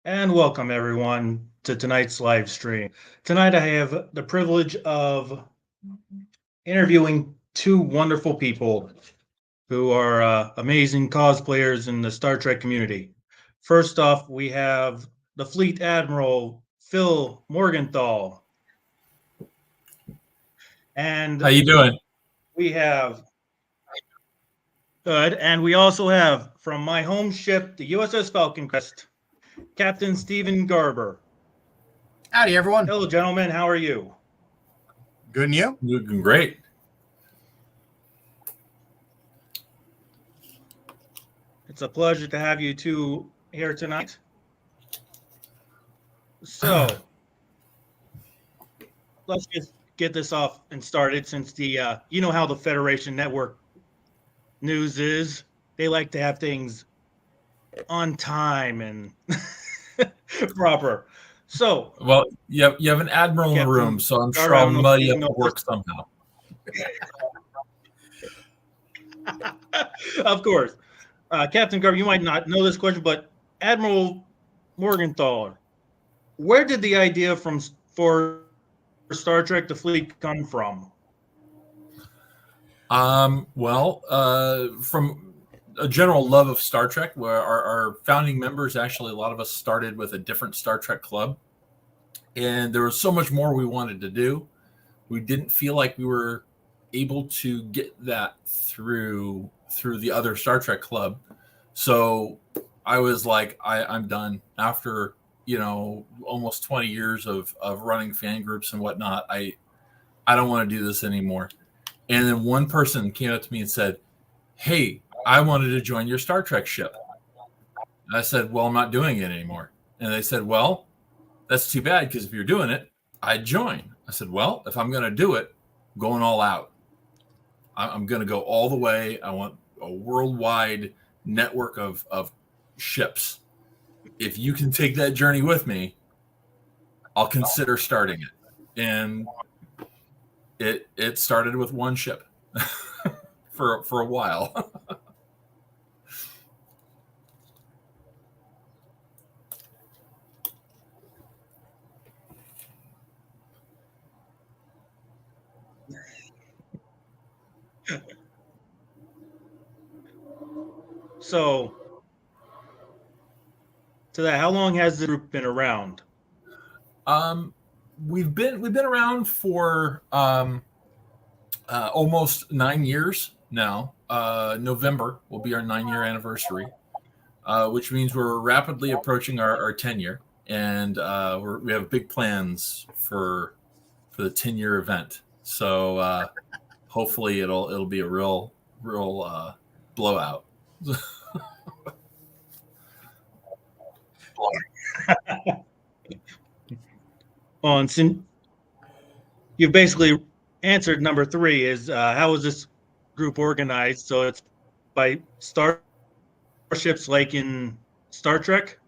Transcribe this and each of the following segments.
And welcome everyone to tonight's live stream. Tonight I have the privilege of interviewing two wonderful people who are amazing cosplayers in the Star Trek community. First off, we have the Fleet Admiral Phil Morgenthau, How and you doing? we have good, and we also have from my home ship, the USS Falcon Crest, Captain Stephen Garber. Howdy, everyone. Hello, gentlemen. How are you? Good, and you? Looking great. It's a pleasure to have you two here tonight. So let's just get this off and started since the you know how the Federation Network news is. They like to have things on time and proper. So, Well, you have an admiral in the Captain room, so I'm Garber, sure I I'll don't know if muddy you up know the work somehow. of course. Captain Garber, you might not know this question, but Admiral Morgenthau, where did the idea for Star Trek: The Fleet come from? From a general love of Star Trek, where our founding members, actually, a lot of us started with a different Star Trek club, and there was so much more we wanted to do. We didn't feel like we were able to get that through the other Star Trek club. So I was like, I'm done. After almost 20 years of running fan groups and whatnot, I don't want to do this anymore. And then one person came up to me and said, "Hey, I wanted to join your Star Trek ship." And I said, "Well, I'm not doing it anymore." And they said, "Well, that's too bad, because if you're doing it, I'd join." I said, "Well, if I'm going to do it, I'm going all out. I'm going to go all the way. I want a worldwide network of ships. If you can take that journey with me, I'll consider starting it." And it started with one ship for a while. So, to that, how long has the group been around? We've been around for almost 9 years now. November will be our 9-year anniversary, which means we're rapidly approaching our 10-year, and we have big plans for the 10-year event. So hopefully it'll be a real blowout. On since you've basically answered number three is how is this group organized? So it's by starships like in Star Trek.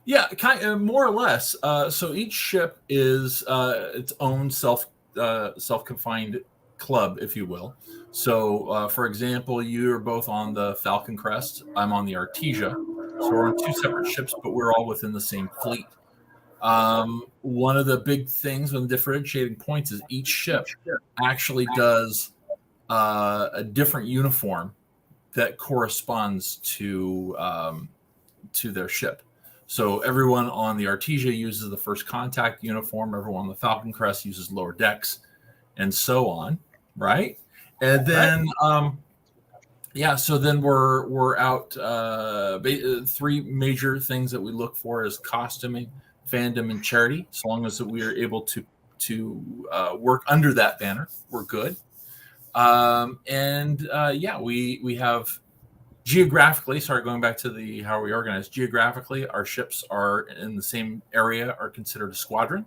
Yeah, kind of, more or less. So each ship is its own self-confined club, if you will. So, for example, you are both on the Falcon Crest. I'm on the Artesia. So we're on two separate ships, but we're all within the same fleet. One of the big things, one of the differentiating points, is each ship actually does a different uniform that corresponds to their ship. So everyone on the Artesia uses the first contact uniform. Everyone on the Falcon Crest uses lower decks, and so on, right? And then, so then we're out. Three major things that we look for is costuming, fandom, and charity. So long as we are able to work under that banner, we're good. We have. Geographically, sorry, going back to the how we organize. Geographically, our ships are in the same area, are considered a squadron.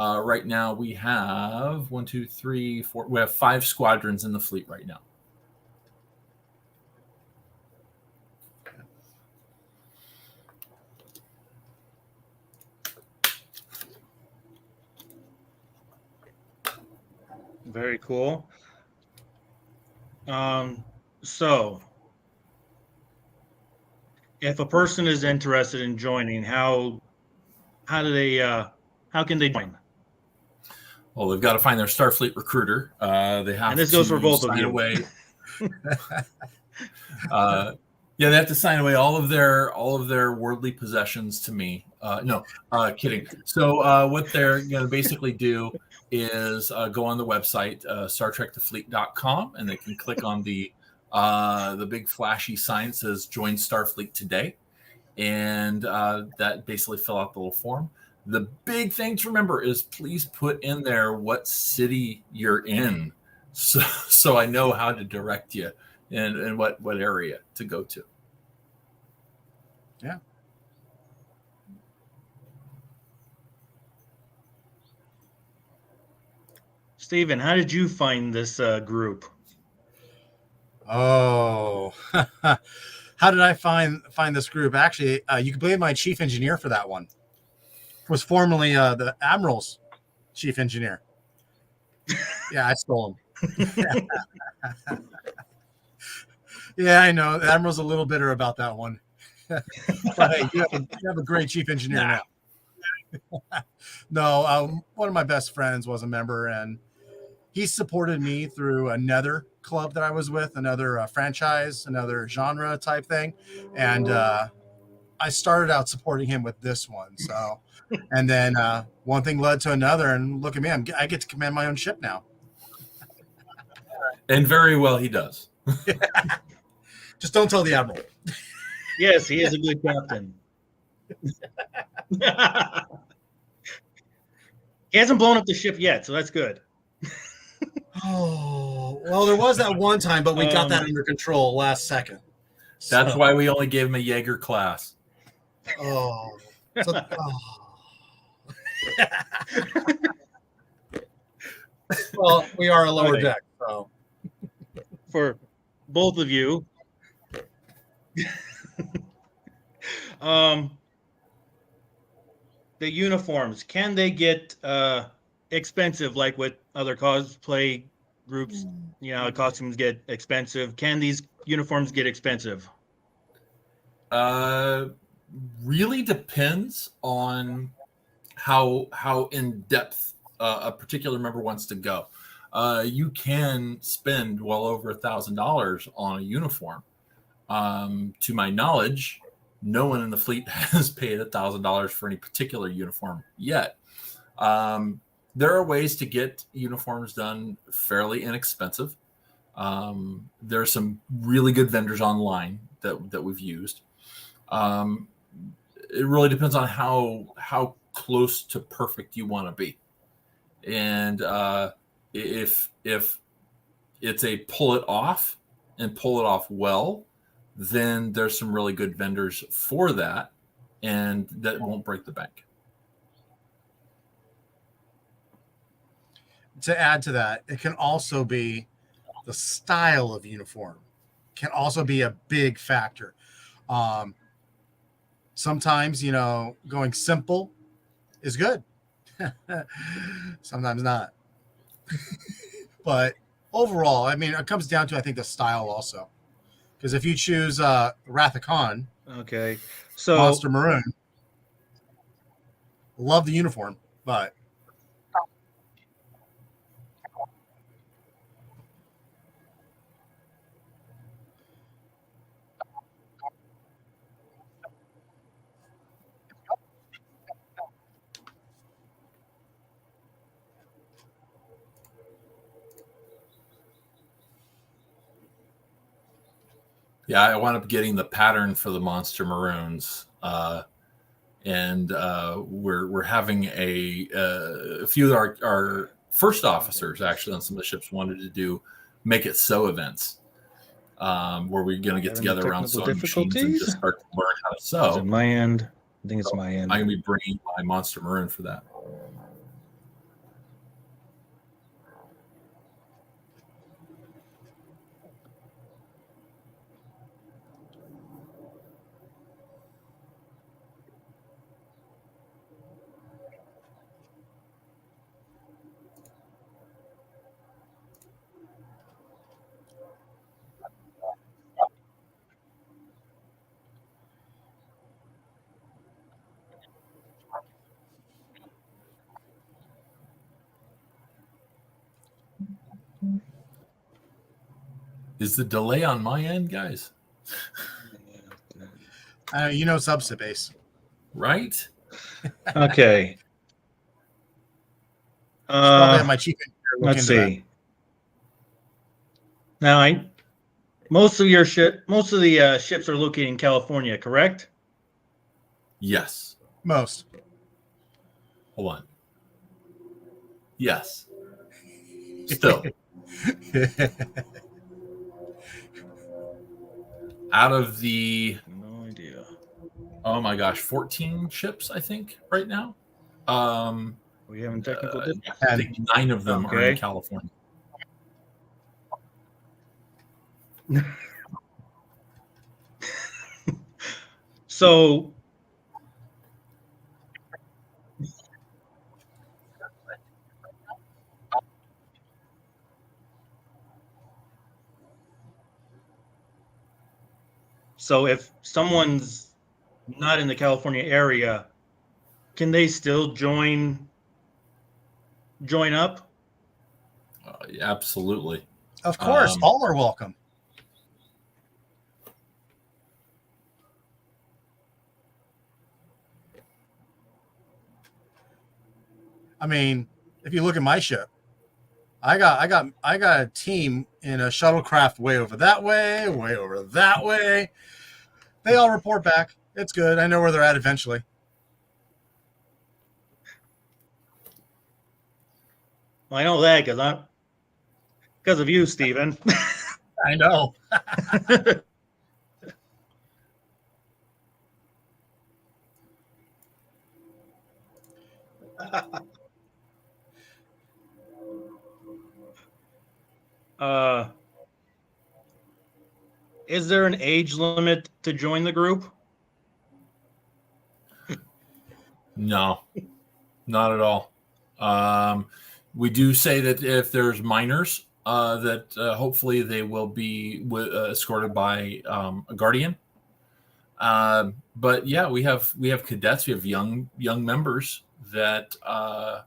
Right now, we have 1, 2, 3, 4. We have 5 squadrons in the fleet right now. Very cool. So if a person is interested in joining, how do they how can they join? Well, they've got to find their Starfleet recruiter. They have And this to goes for both of sign you. away. Yeah, they have to sign away all of their worldly possessions to me. No, kidding. So what they're going to basically do is go on the website StarTrekToFleet.com, and they can click on the big flashy sign that says "Join Starfleet today," and that basically fill out the little form. The big thing to remember is please put in there what city you're in, so I know how to direct you and what area to go to. Yeah. Stephen, how did you find this group? Oh, how did I find this group? Actually, you can blame my chief engineer for that one. Was formerly the Admiral's chief engineer. Yeah, I stole him. Yeah, I know. The Admiral's a little bitter about that one. But hey, you have a great chief engineer now. No, one of my best friends was a member, and he supported me through another club that I was with, another franchise, another genre type thing. And I started out supporting him with this one. So, and then one thing led to another, and look at me, I get to command my own ship now. And very well he does. Just don't tell the Admiral. Yes, he is a good captain. He hasn't blown up the ship yet, so that's good. Oh, well, there was that one time, but we got that under control last second. That's why we only gave him a Jaeger class. Oh. Well, we are a lower deck, so. For both of you. The uniforms, can they get expensive like with other cosplay groups? You know, costumes get expensive. Can these uniforms get expensive? Really depends on how in depth a particular member wants to go. You can spend well over $1,000 on a uniform. To my knowledge, no one in the fleet has paid $1,000 for any particular uniform yet. There are ways to get uniforms done fairly inexpensive. There are some really good vendors online that we've used. It really depends on how close to perfect you want to be, and if it's a pull it off and pull it off well, then there's some really good vendors for that, and that won't break the bank. To add to that, it can also be the style of uniform can also be a big factor. Sometimes, going simple is good. Sometimes not. But overall, I mean, it comes down to, I think, the style also. Because if you choose Wrath of Khan, Okay, so Monster Maroon, love the uniform, but Yeah, I wound up getting the pattern for the Monster Maroons, and we're having a few of our first officers actually on some of the ships wanted to do make it so events, where we're going to get together around sewing machines and just start to learn how to is sew. it my end? I think it's my end. I'm going to be bringing my Monster Maroon for that. Is the delay on my end, guys? Subspace. Right? Okay. Should probably have my chief engineer look Let's into that. see. Now, most of the ships are located in California, correct? Yes. Most. Hold on. Yes. Still. Out of the, No idea. oh my gosh, 14 ships, I think, right now. We having technical difficulties? I think 9 of them are in Okay. California. So if someone's not in the California area, can they still join up? Absolutely. Of course, all are welcome. I mean, if you look at my ship, I got a team in a shuttlecraft way over that way, way over that way. They all report back. It's good. I know where they're at eventually. Well, I know that because of you, Stephen. I know. Is there an age limit to join the group? No, not at all. We do say that if there's minors, that hopefully they will be escorted by a guardian. But yeah, we have cadets, we have young members that are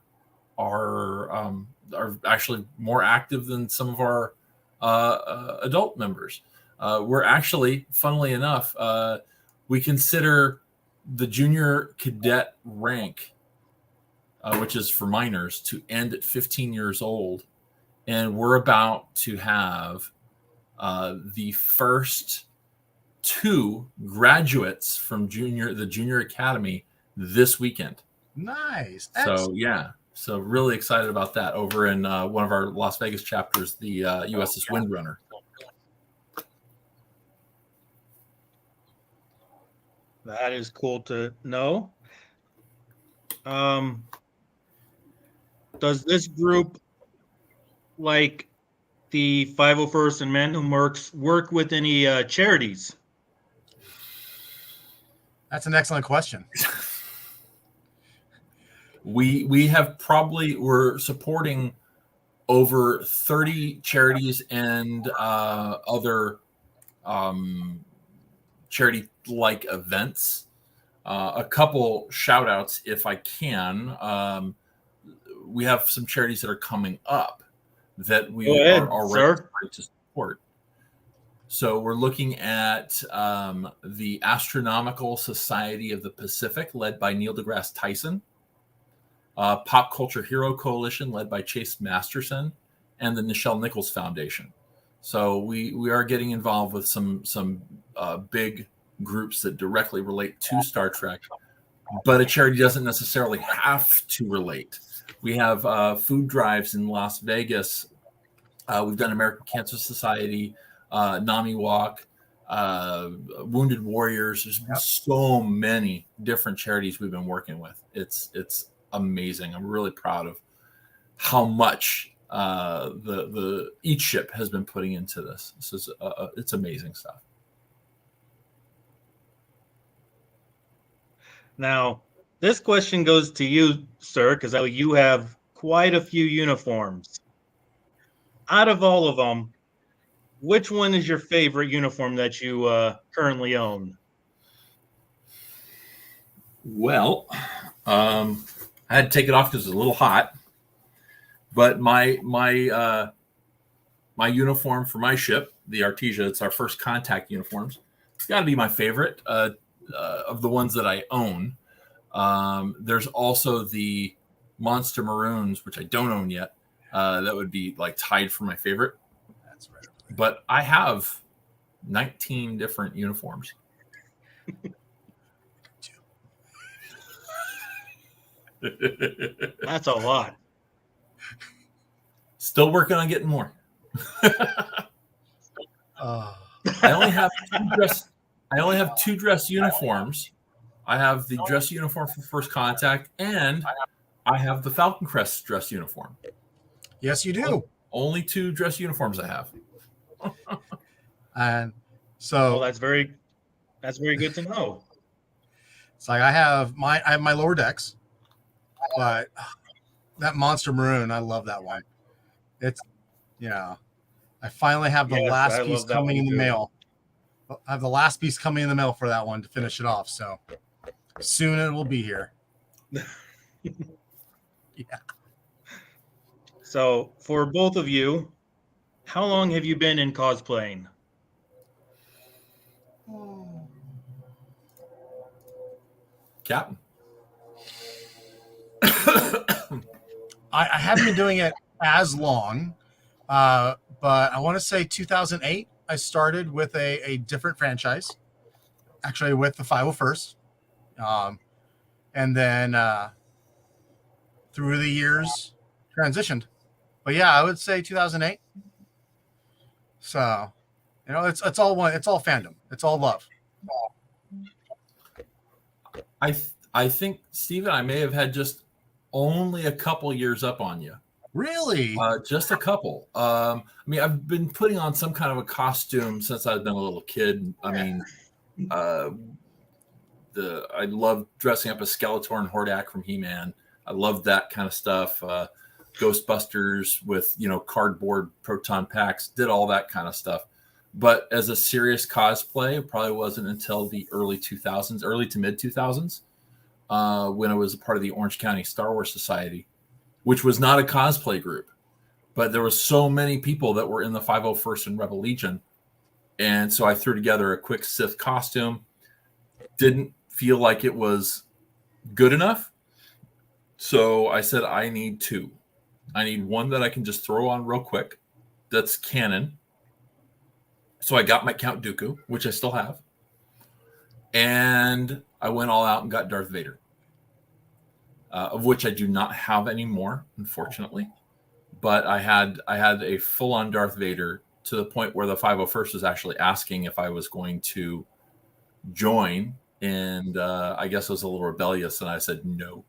actually more active than some of our adult members. We're actually, funnily enough, we consider the junior cadet rank, which is for minors, to end at 15 years old. And we're about to have the first 2 graduates from the junior academy this weekend. Nice. So yeah, so really excited about that over in one of our Las Vegas chapters, the USS Windrunner. That is cool to know. Does this group, like the 501st and Random Works, work with any charities? That's an excellent question. We have we're supporting over 30 charities and other charity-like events. A couple shout outs, if I can. We have some charities that are coming up that we are already trying to support. So we're looking at the Astronomical Society of the Pacific, led by Neil deGrasse Tyson, Pop Culture Hero Coalition, led by Chase Masterson, and the Nichelle Nichols Foundation. So we are getting involved with some big groups that directly relate to Star Trek, but a charity doesn't necessarily have to relate. We have food drives in Las Vegas. We've done American Cancer Society, NAMI Walk, Wounded Warriors. There's been so many different charities we've been working with. It's amazing. I'm really proud of how much the each ship has been putting into this. This is it's amazing stuff. Now, this question goes to you, sir, because you have quite a few uniforms. Out of all of them, which one is your favorite uniform that you currently own? Well, I had to take it off because it was a little hot. But my uniform for my ship the Artesia. It's our first contact uniforms. It's got to be my favorite of the ones that I own. There's also the Monster Maroons, which I don't own yet. That would be like tied for my favorite. That's right. But I have 19 different uniforms. That's a lot. Still working on getting more. Oh, I only have two dress uniforms. I have the dress uniform for First Contact, and I have the Falcon Crest dress uniform. yes, you do. Only two dress uniforms I have. And Well, so that's very good to know. it's like I have my lower decks, but that Monster Maroon, I love that one. It's I finally have the Yes, I last piece love that coming one in the too. mail. I have the last piece coming in the mail for that one to finish it off. So soon it will be here. Yeah. So, for both of you, how long have you been in cosplaying? Captain. I haven't been doing it as long, but I want to say 2008. I started with a different franchise, actually with the 501st, and then through the years transitioned. But yeah, I would say 2008. So it's all one. It's all fandom. It's all love. I think, Steven, I may have had just only a couple years up on you. Really? Just a couple. I mean, I've been putting on some kind of a costume since I've been a little kid. I mean, I love dressing up as Skeletor and Hordak from He-Man. I love that kind of stuff. Ghostbusters with cardboard proton packs. Did all that kind of stuff. But as a serious cosplay, it probably wasn't until the early 2000s, early to mid 2000s, when I was a part of the Orange County Star Wars Society, which was not a cosplay group, but there were so many people that were in the 501st and Rebel Legion. And so I threw together a quick Sith costume. Didn't feel like it was good enough. So I said, I need two. I need one that I can just throw on real quick. That's canon. So I got my Count Dooku, which I still have. And I went all out and got Darth Vader. Of which I do not have anymore, unfortunately. But I had a full-on Darth Vader to the point where the 501st was actually asking if I was going to join, and I guess I was a little rebellious, and I said no.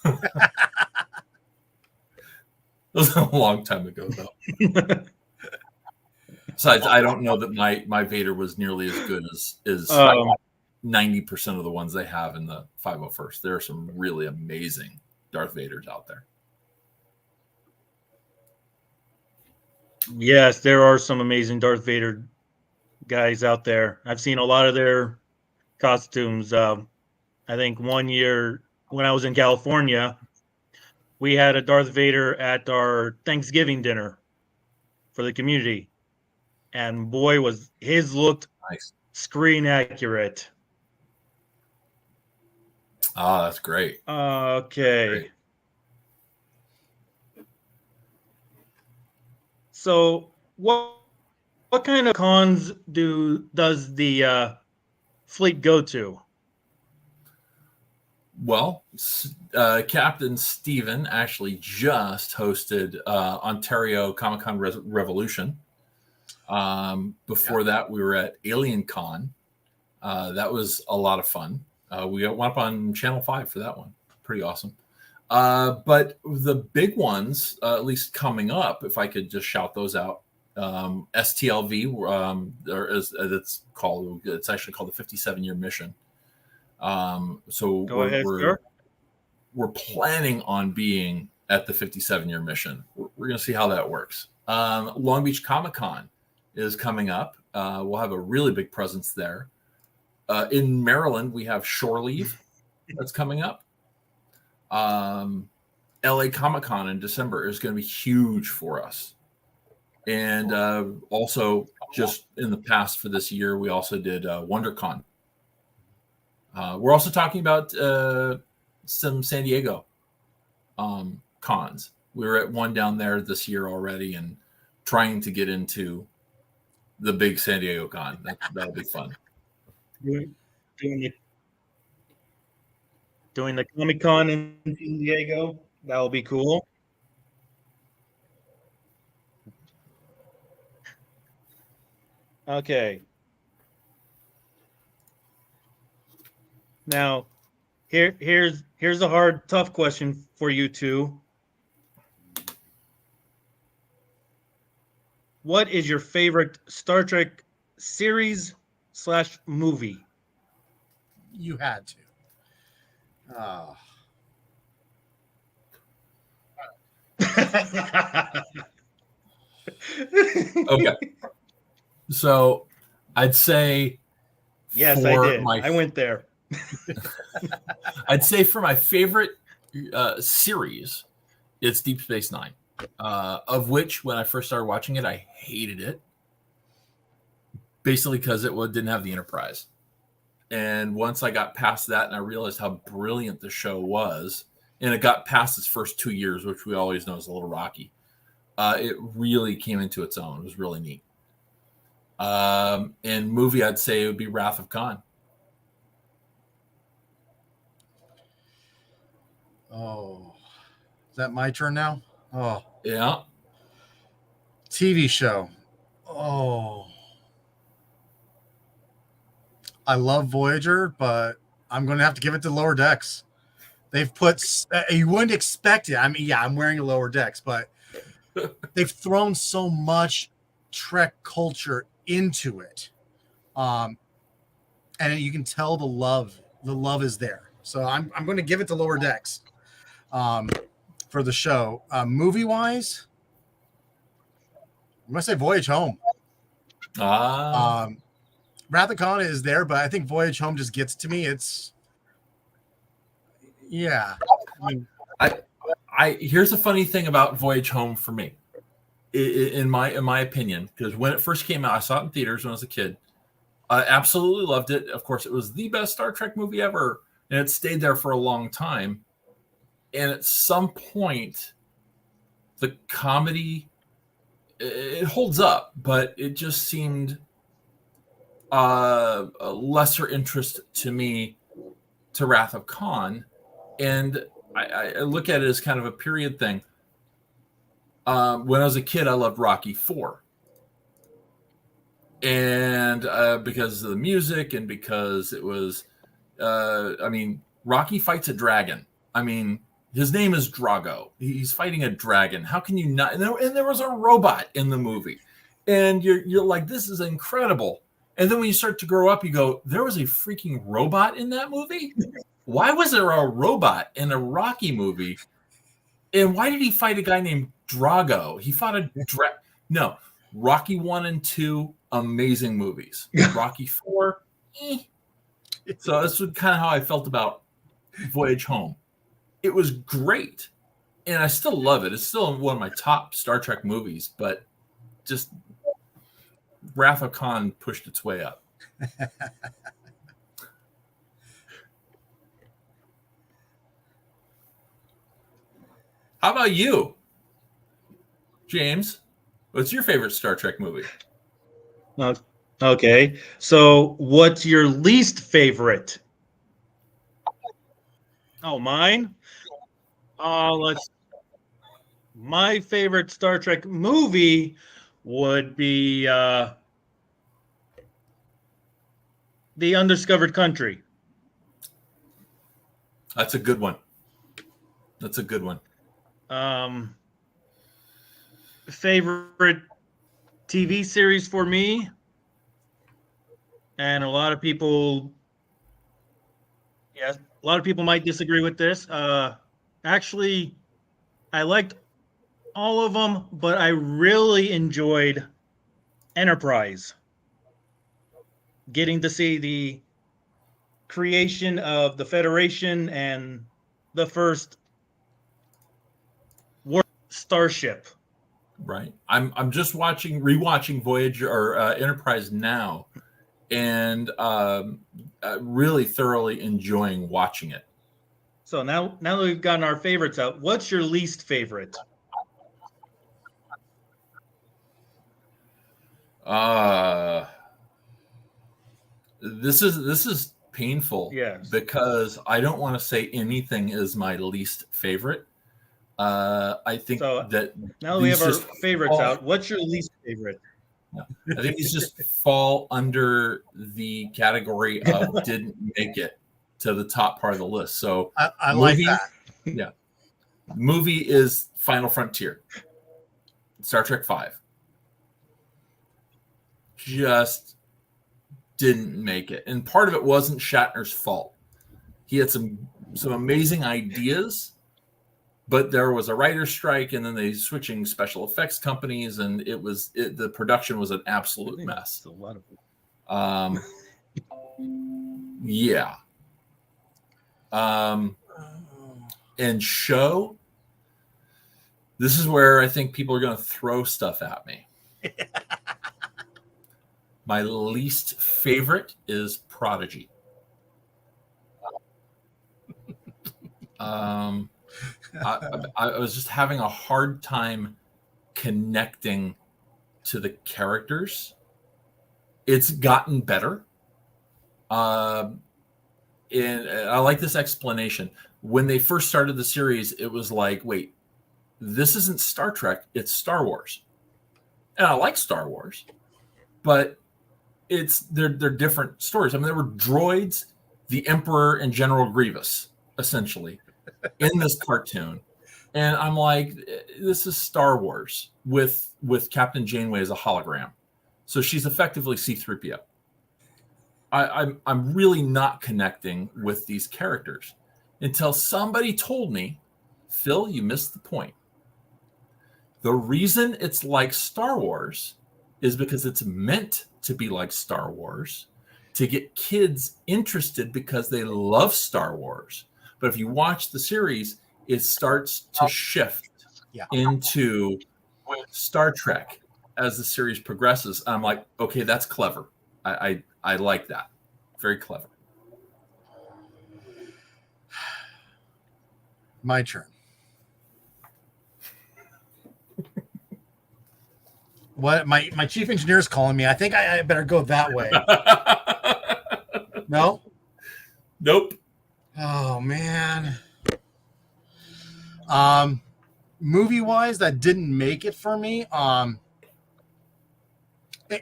That was a long time ago, though. Besides, I don't know that my Vader was nearly as good as 90% of the ones they have in the 501st. There are some really amazing Darth Vaders out there. Yes, there are some amazing Darth Vader guys out there. I've seen a lot of their costumes. I think one year when I was in California, we had a Darth Vader at our Thanksgiving dinner for the community. And boy, was his looked Nice. screen accurate. Oh, that's great. Okay. Great. So what kind of cons does the fleet go to? Well, Captain Steven actually just hosted Ontario Comic-Con Revolution. Before that, we were at Alien Con. That was a lot of fun. We went up on Channel 5 for that one. Pretty awesome. But the big ones, at least coming up, if I could just shout those out, STLV, it's actually called the 57-year mission. So Go ahead, sir. We're planning on being at the 57-year mission. We're going to see how that works. Long Beach Comic-Con is coming up. We'll have a really big presence there. In Maryland, we have Shore Leave that's coming up. LA Comic-Con in December is going to be huge for us. And also, just in the past for this year, we also did WonderCon. We're also talking about some San Diego cons. We were at one down there this year already, and trying to get into the big San Diego con. That'll be fun. Doing, doing the Comic Con in San Diego. That'll be cool. Okay. Now, here's a hard, tough question for you two. What is your favorite Star Trek series / movie? You had to. Okay. So I'd say Yes, I did. I went there. I'd say for my favorite series, it's Deep Space Nine, of which when I first started watching it, I hated it. Basically because it didn't have the Enterprise. And once I got past that and I realized how brilliant the show was, and it got past its first 2 years, which we always know is a little rocky, it really came into its own. It was really neat. And movie, I'd say it would be Wrath of Khan. Oh, is that my turn now? Oh, Yeah. TV show. Oh, I love Voyager, but I'm going to have to give it to Lower Decks. They've put, you wouldn't expect it. I mean, yeah, I'm wearing a Lower Decks, but they've thrown so much Trek culture into it. And you can tell the love is there. So I'm going to give it to Lower Decks for the show. Movie wise, I'm going to say Voyage Home. Wrath of Khan is there, but I think Voyage Home just gets to me. It's, yeah. I here's the funny thing about Voyage Home for me, in my opinion, because when it first came out, I saw it in theaters when I was a kid. I absolutely loved it. Of course, it was the best Star Trek movie ever, and it stayed there for a long time. And at some point, the comedy, it holds up, but it just seemed a lesser interest to me to Wrath of Khan. And I look at it as kind of a period thing. When I was a kid, I loved Rocky IV. And because of the music and because it was, Rocky fights a dragon. I mean, his name is Drago. He's fighting a dragon. How can you not? And there was a robot in the movie. And you're like, this is incredible. And then when you start to grow up, you go, there was a freaking robot in that movie? Why was there a robot in a Rocky movie? And why did he fight a guy named Drago? He fought a No, Rocky 1 and 2, amazing movies. Rocky 4, So that's kind of how I felt about Voyage Home. It was great. And I still love it. It's still one of my top Star Trek movies, but just Wrath of Khan pushed its way up. How about you, James? What's your favorite Star Trek movie? Okay, so what's your least favorite? Oh, mine? My favorite Star Trek movie would be The Undiscovered Country. That's a good one. Favorite TV series for me, and a lot of people might disagree with this. Actually, I liked all of them, but I really enjoyed Enterprise. Getting to see the creation of the Federation and the first starship Right. I'm just rewatching Voyager or Enterprise now, and really thoroughly enjoying watching it. So now that we've gotten our favorites out, what's your least favorite? This is painful. Yes. Because I don't want to say anything is my least favorite. I think So that now that we have our just favorites out, what's your least favorite? I think these just fall under the category of didn't make it to the top part of the list. So I like that. Yeah. Movie is Final Frontier. Star Trek V. Just didn't make it. And part of it wasn't Shatner's fault. He had some amazing ideas, but there was a writer's strike, and then they switching special effects companies, and the production was an absolute mess. A lot of yeah. And show, this is where I think people are going to throw stuff at me. My least favorite is Prodigy. I was just having a hard time connecting to the characters. It's gotten better. And I like this explanation. When they first started the series, it was like, wait, this isn't Star Trek, it's Star Wars. And I like Star Wars, but they're different stories. I mean, there were droids, the Emperor, and General Grievous, essentially, in this cartoon. And I'm like, this is Star Wars with Captain Janeway as a hologram. So she's effectively C-3PO. I'm really not connecting with these characters until somebody told me, Phil, you missed the point. The reason it's like Star Wars is because it's meant to be like Star Wars to get kids interested because they love Star Wars. But if you watch the series, it starts to shift into Star Trek as the series progresses. I'm like, okay, that's clever. I like that. Very clever. My turn. What my chief engineer is calling me. I think I better go that way. No? Nope. Oh man. Movie wise, that didn't make it for me. I'm going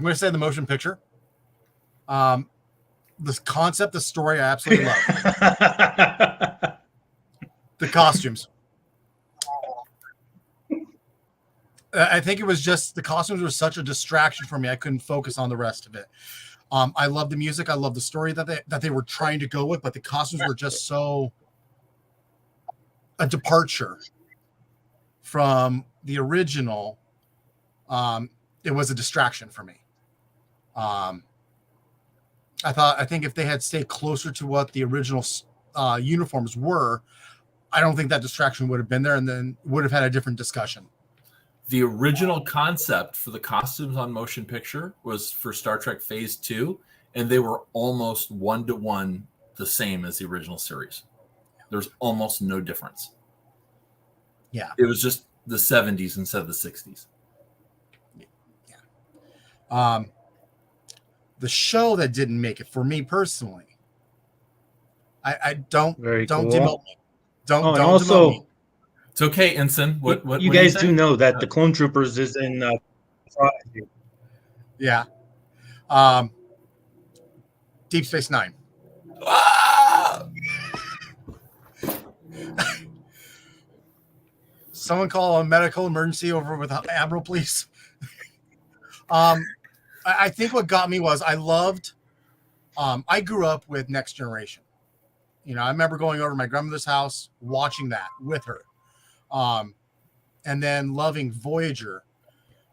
to say the motion picture. This concept, the story, I absolutely love. The costumes. I think it was just the costumes were such a distraction for me. I couldn't focus on the rest of it. I love the music. I love the story that they were trying to go with, but the costumes were just so a departure from the original. It was a distraction for me. I think if they had stayed closer to what the original uniforms were, I don't think that distraction would have been there, and then would have had a different discussion. The original concept for the costumes on motion picture was for Star Trek Phase 2, and they were almost one-to-one the same as the original series. There's almost no difference. Yeah. It was just the 70s instead of the 60s. Yeah. The show that didn't make it for me personally, I don't Very don't cool. demote me. Don't also, demote me. It's okay, Ensign. What you guys do know that the Clone Troopers is in Prodigy. Yeah. Deep Space Nine. Ah! Someone call a medical emergency over with Admiral, please. I think what got me was I loved. I grew up with Next Generation. I remember going over to my grandmother's house, watching that with her, and then loving Voyager.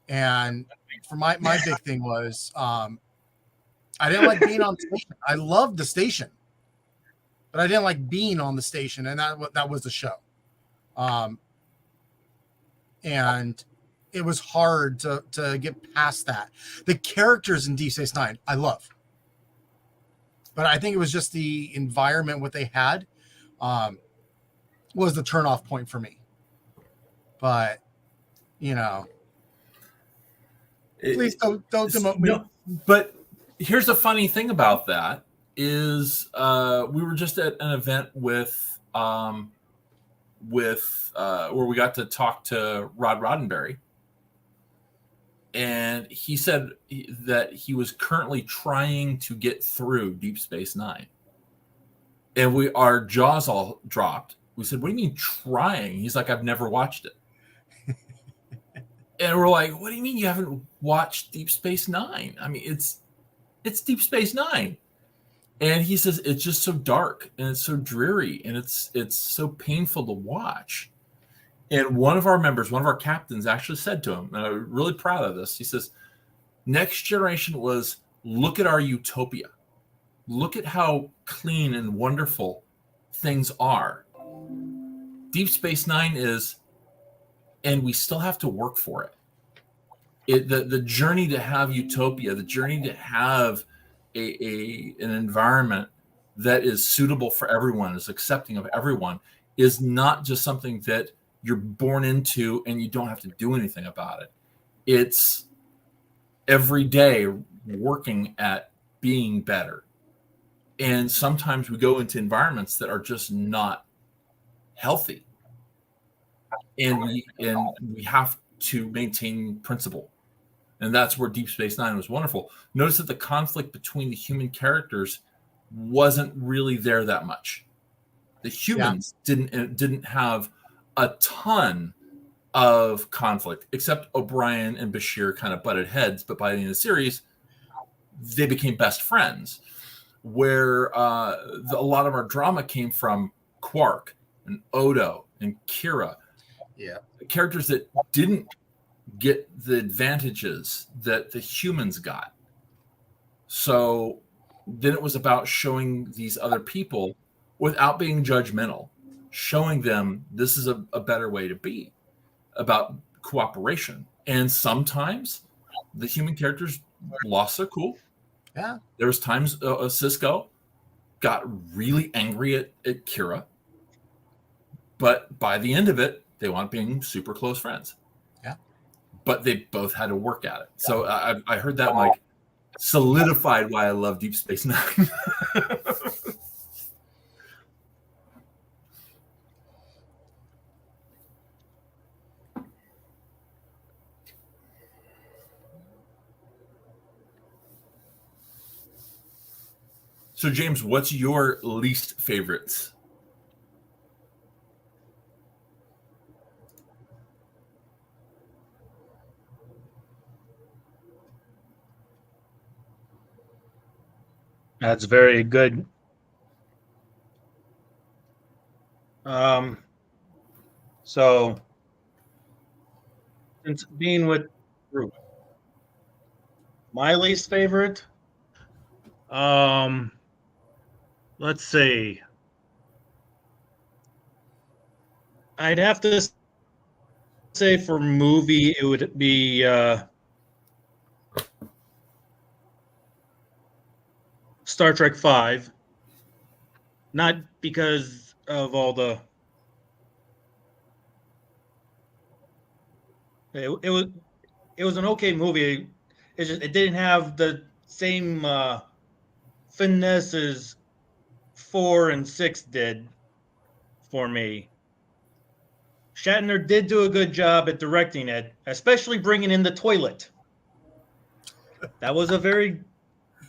And for my big thing was I didn't like being on station. I loved the station. but I didn't like being on the station, and that was the show. And it was hard to get past that. The characters in Deep Space Nine, I love, but I think it was just the environment, what they had, was the turnoff point for me. But please don't demote me. No, but here's the funny thing about that is we were just at an event with where we got to talk to Rod Roddenberry, and he said that he was currently trying to get through Deep Space Nine, and our jaws all dropped. We said, "What do you mean trying?" He's like, "I've never watched it." And we're like, "What do you mean you haven't watched Deep Space Nine? I mean, it's Deep Space Nine." And he says it's just so dark and it's so dreary and it's so painful to watch. And one of our captains actually said to him, and I'm really proud of this. He says, "Next Generation was, look at our utopia. Look at how clean and wonderful things are. Deep Space Nine is, and we still have to work for it. The journey to have utopia, the journey to have an environment that is suitable for everyone, is accepting of everyone, is not just something that you're born into and you don't have to do anything about it. It's every day working at being better. And sometimes we go into environments that are just not healthy. And we have to maintain principle. And that's where Deep Space Nine was wonderful. Notice that the conflict between the human characters wasn't really there that much. The humans didn't have a ton of conflict, except O'Brien and Bashir kind of butted heads. But by the end of the series, they became best friends. Where a lot of our drama came from Quark and Odo and Kira. Yeah, Characters that didn't get the advantages that the humans got. So then it was about showing these other people without being judgmental, showing them this is a better way to be, about cooperation. And sometimes the human characters lost their cool. Yeah. There was times Cisco got really angry at Kira, but by the end of it, they wound up being super close friends. Yeah. But they both had to work at it. So I heard that like solidified why I love Deep Space Nine. So James, what's your least favorites? That's very good. So since being with group, my least favorite, let's see. I'd have to say for movie it would be Star Trek V. Not because of all the it was an okay movie. It didn't have the same finesse as 4 and 6 did for me. Shatner did do a good job at directing it, especially bringing in the toilet. That was a very,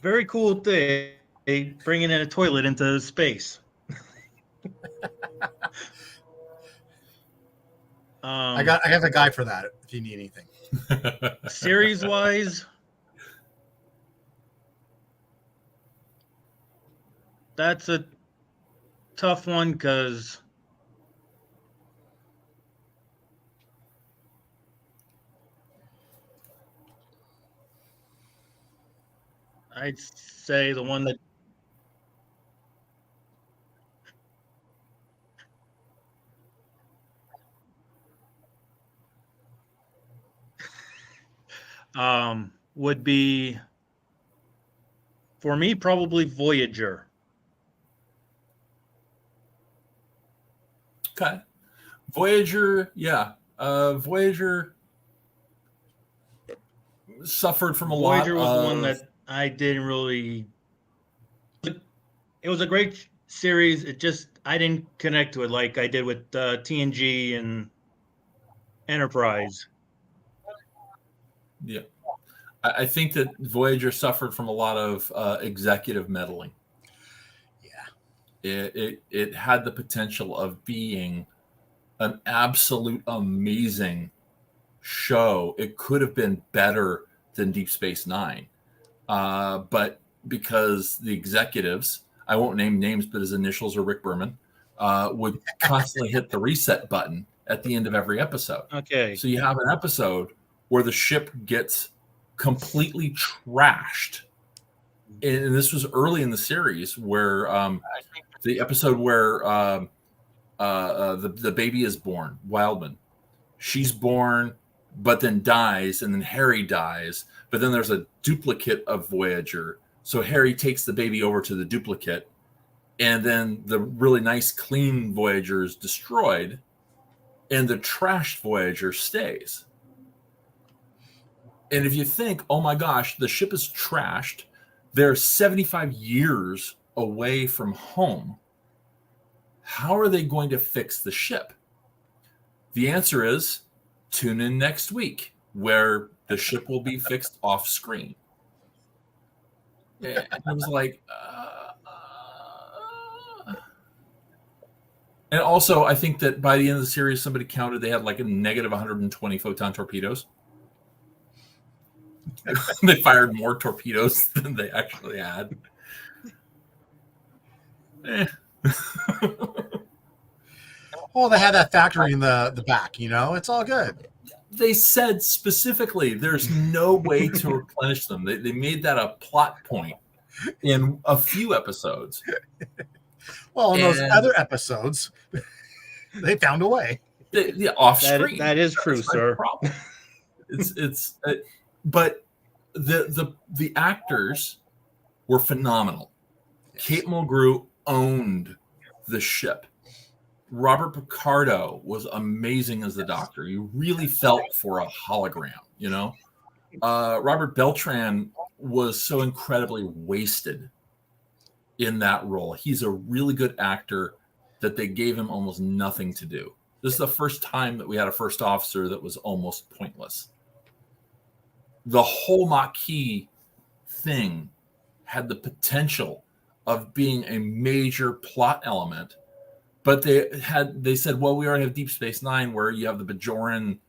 very cool thing, bringing in a toilet into space. I have a guy for that if you need anything. Series-wise, that's a tough one because I'd say the one that would be, for me, probably Voyager. Okay. Voyager, yeah. Voyager suffered from a lot Voyager was the one of. that I didn't really. It was a great series. It just I didn't connect to it like I did with TNG and Enterprise. Yeah. I think that Voyager suffered from a lot of executive meddling. Yeah. It had the potential of being an absolute amazing show. It could have been better than Deep Space Nine, but because the executives, I won't name names, but his initials are Rick Berman, would constantly hit the reset button at the end of every episode. Okay. So you have an episode where the ship gets completely trashed. And this was early in the series where the episode where the baby is born, Wildman. She's born, but then dies, and then Harry dies. But then there's a duplicate of Voyager. So Harry takes the baby over to the duplicate, and then the really nice, clean Voyager is destroyed, and the trashed Voyager stays. And if you think, oh my gosh, the ship is trashed, they're 75 years away from home, how are they going to fix the ship? The answer is tune in next week, where the ship will be fixed off screen. And it was like, and also, I think that by the end of the series, somebody counted they had like a negative 120 photon torpedoes. They fired more torpedoes than they actually had. Well, they had that factory in the back, it's all good. They said specifically there's no way to replenish them. They made that a plot point in a few episodes. Well, in those other episodes, they found a way. Off screen. That is true, sir. Problem. But the actors were phenomenal. Kate Mulgrew owned the ship. Robert Picardo was amazing as the Doctor. You really felt for a hologram, Robert Beltran was so incredibly wasted in that role. He's a really good actor that they gave him almost nothing to do. This is the first time that we had a first officer that was almost pointless. The whole Maquis thing had the potential of being a major plot element, but they said, well, we already have Deep Space Nine, where you have the Bajoran,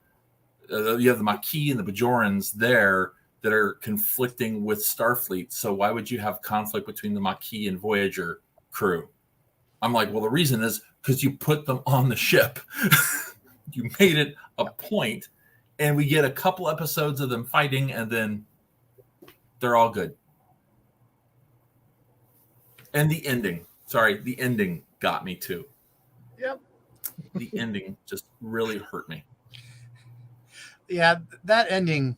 you have the Maquis and the Bajorans there that are conflicting with Starfleet. So why would you have conflict between the Maquis and Voyager crew? I'm like, well, the reason is because you put them on the ship. You made it a point, and we get a couple episodes of them fighting, and then they're all good. And the ending got me too. Yep. The ending just really hurt me. Yeah, that ending,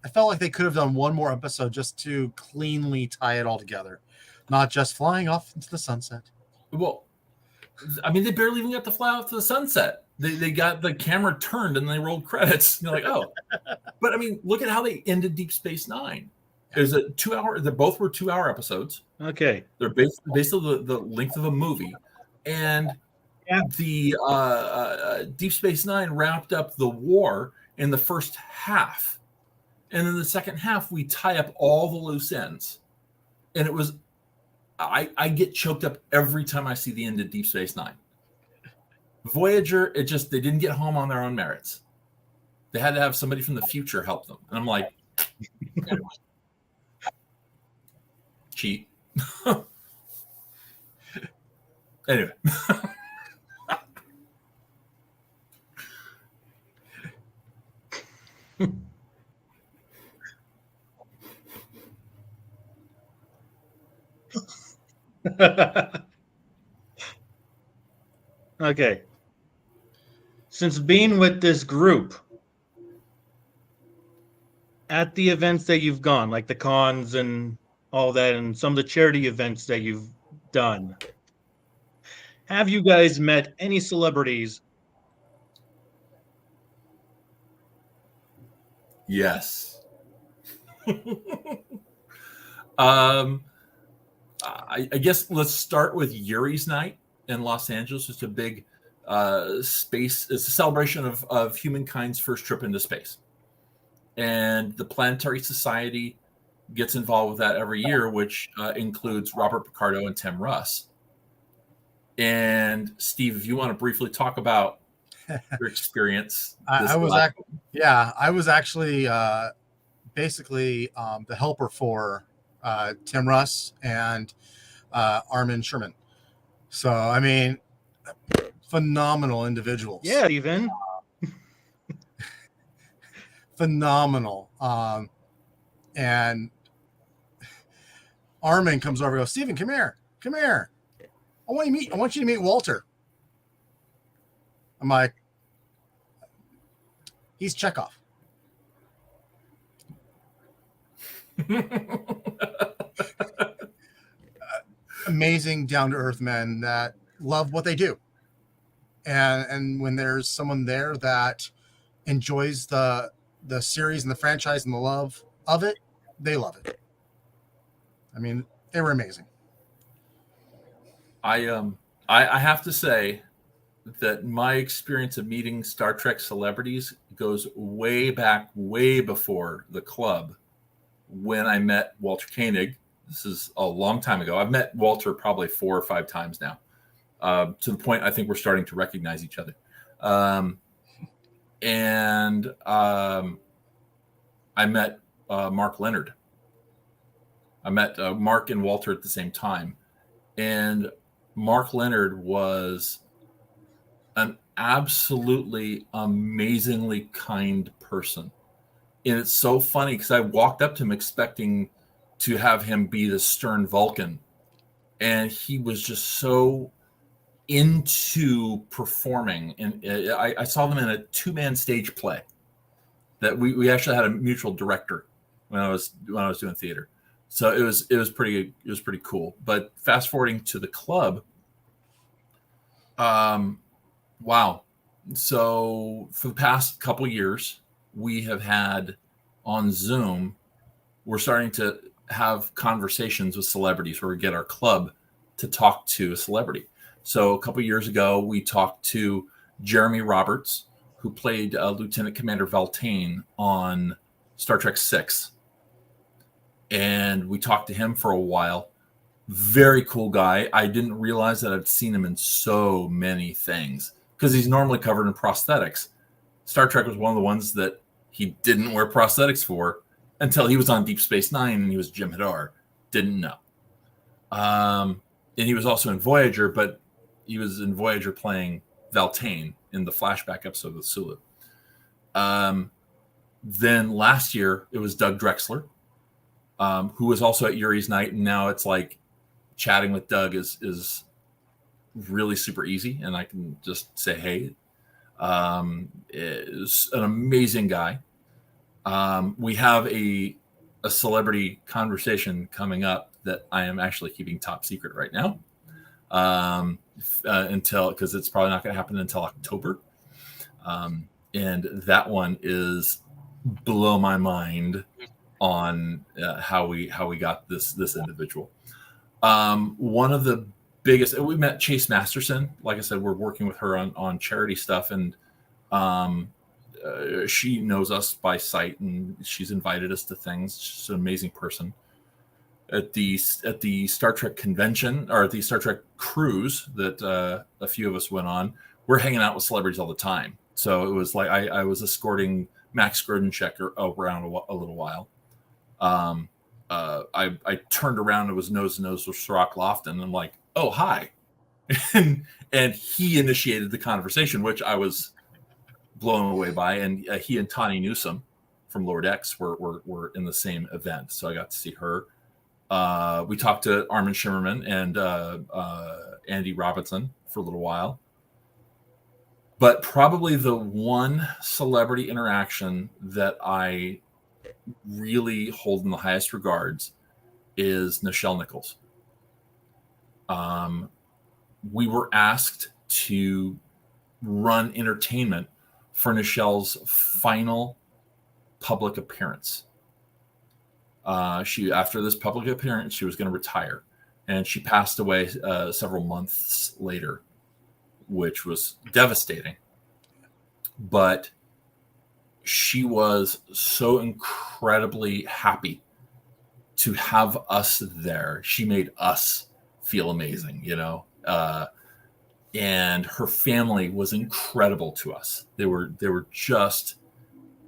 I felt like they could have done one more episode just to cleanly tie it all together, not just flying off into the sunset. Well, I mean, they barely even got to fly off to the sunset. They got the camera turned and they rolled credits. And you're like, oh. But I mean, look at how they ended Deep Space Nine. There's a 2 hour, they both were 2 hour episodes. Okay. They're basically the length of a movie. And the Deep Space Nine wrapped up the war in the first half. And in the second half, we tie up all the loose ends. And it was, I get choked up every time I see the end of Deep Space Nine. Voyager, they didn't get home on their own merits. They had to have somebody from the future help them. And I'm like, cheat. Anyway. Okay. Since being with this group, at the events that you've gone, like the cons and all that, and some of the charity events that you've done, have you guys met any celebrities? Yes. um, I guess let's start with Yuri's Night in Los Angeles. It's a big space. It's a celebration of humankind's first trip into space, and the Planetary Society gets involved with that every year, which includes Robert Picardo and Tim Russ. And Steve, if you want to briefly talk about your experience, I was actually basically the helper for Tim Russ and Armin Sherman. So I mean, phenomenal individuals. Yeah, even Phenomenal. And Armin comes over and goes, Steven, come here. I want you to meet Walter. I'm like, he's Chekhov. Amazing, down to earth men that love what they do. And when there's someone there that enjoys the series and the franchise and the love of it, they love it. I mean, they were amazing. I have to say that my experience of meeting Star Trek celebrities goes way back, way before the club. When I met Walter Koenig, this is a long time ago. I've met Walter probably 4 or 5 times now, to the point I think we're starting to recognize each other. I met Mark Leonard. I met Mark and Walter at the same time. And Mark Leonard was an absolutely amazingly kind person. And it's so funny because I walked up to him expecting to have him be the stern Vulcan. And he was just so into performing. And I saw them in a 2-man stage play that we actually had a mutual director when I was doing theater. So it was pretty cool. But fast forwarding to the club, wow. So for the past couple years, we have had on Zoom, we're starting to have conversations with celebrities where we get our club to talk to a celebrity. So a couple years ago, we talked to Jeremy Roberts, who played Lieutenant Commander Veltane on Star Trek VI. And we talked to him for a while. Very cool guy. I didn't realize that I'd seen him in so many things because he's normally covered in prosthetics. Star Trek was one of the ones that he didn't wear prosthetics for until he was on Deep Space Nine and he was Jim Hadar. Didn't know. And he was also in Voyager, but he was in Voyager playing Veltane in the flashback episode with Sulu. Then last year, it was Doug Drexler, who was also at Yuri's Night. And now it's like chatting with Doug is really super easy. And I can just say, hey, is an amazing guy. We have a celebrity conversation coming up that I am actually keeping top secret right now, because it's probably not going to happen until October. And that one is blow my mind on how we got this individual. One of the biggest, we met Chase Masterson. Like I said, we're working with her on charity stuff, and she knows us by sight, and she's invited us to things. She's an amazing person. At the Star Trek convention, or at the Star Trek cruise that a few of us went on, we're hanging out with celebrities all the time. So it was like I was escorting Max Grodenchek around a little while. I turned around and was nose to nose with Sirach Lofton, and I'm like, "Oh, hi," and he initiated the conversation, which I was blown away by. And he and Tawny Newsome from Lord X were in the same event, so I got to see her. We talked to Armin Shimmerman and Andy Robinson for a little while. But probably the one celebrity interaction that I really hold in the highest regards is Nichelle Nichols. We were asked to run entertainment for Nichelle's final public appearance. She, after this public appearance, she was going to retire, and she passed away several months later, which was devastating. But she was so incredibly happy to have us there. She made us feel amazing, you know. And her family was incredible to us. They were just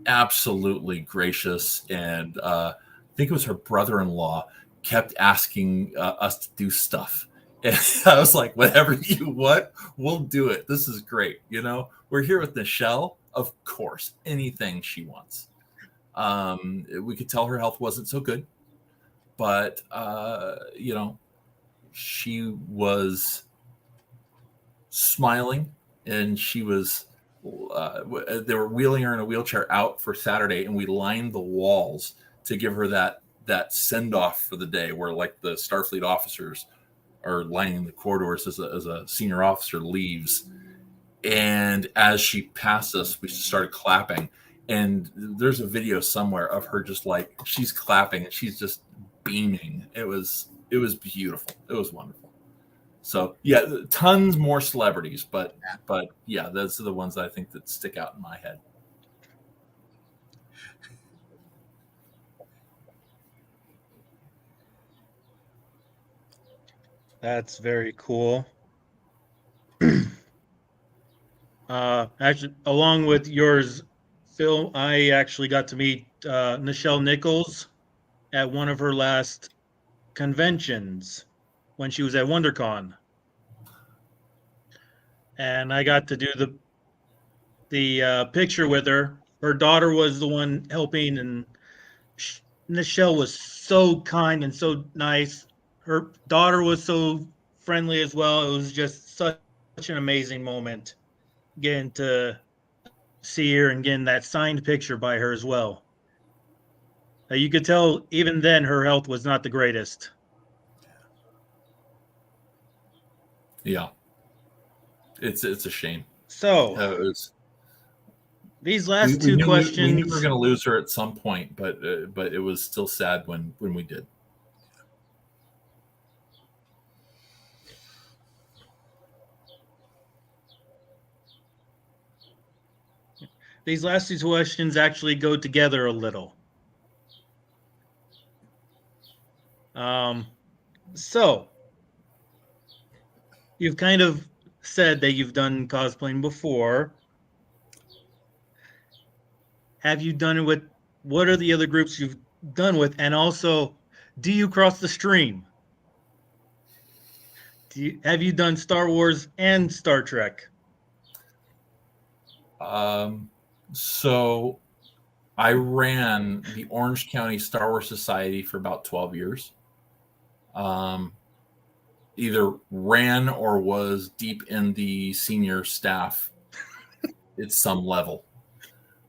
absolutely gracious, and I think it was her brother-in-law kept asking us to do stuff. And I was like, whatever you want, we'll do it. This is great. You know, we're here with Nichelle. Of course, anything she wants. We could tell her health wasn't so good, but, you know, she was smiling, and she was, they were wheeling her in a wheelchair out for Saturday, and we lined the walls to give her that send off for the day, where like the Starfleet officers are lining the corridors as a senior officer leaves. And as she passed us, we started clapping. And there's a video somewhere of her just like, she's clapping and she's just beaming. It was beautiful. It was wonderful. So yeah, tons more celebrities, but yeah, those are the ones that I think that stick out in my head. That's very cool. Actually, along with yours, Phil, I actually got to meet Nichelle Nichols at one of her last conventions when she was at WonderCon, and I got to do the picture with her. Her daughter was the one helping, and Nichelle was so kind and so nice. Her daughter was so friendly as well. It was just such an amazing moment getting to see her and getting that signed picture by her as well. You could tell even then her health was not the greatest. Yeah, it's a shame. So It was, these last two we questions, knew we were going to lose her at some point, but it was still sad when we did. these last two questions actually go together a little. So you've kind of said that you've done cosplaying before. Have you done it with, what are the other groups you've done with? And also, do you cross the stream? Have you done Star Wars and Star Trek? So I ran the Orange County Star Wars Society for about 12 years. Either ran or was deep in the senior staff at some level.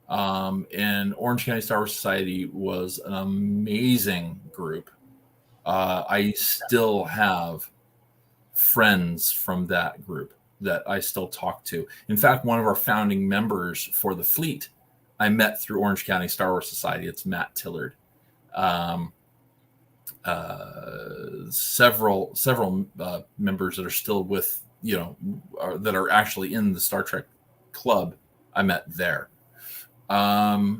And Orange County Star Wars Society was an amazing group. I still have friends from that group that I still talk to. In fact, one of our founding members for the fleet, I met through Orange County Star Wars Society. It's Matt Tillard. Several members that are still with, you know, that are actually in the Star Trek club, I met there. I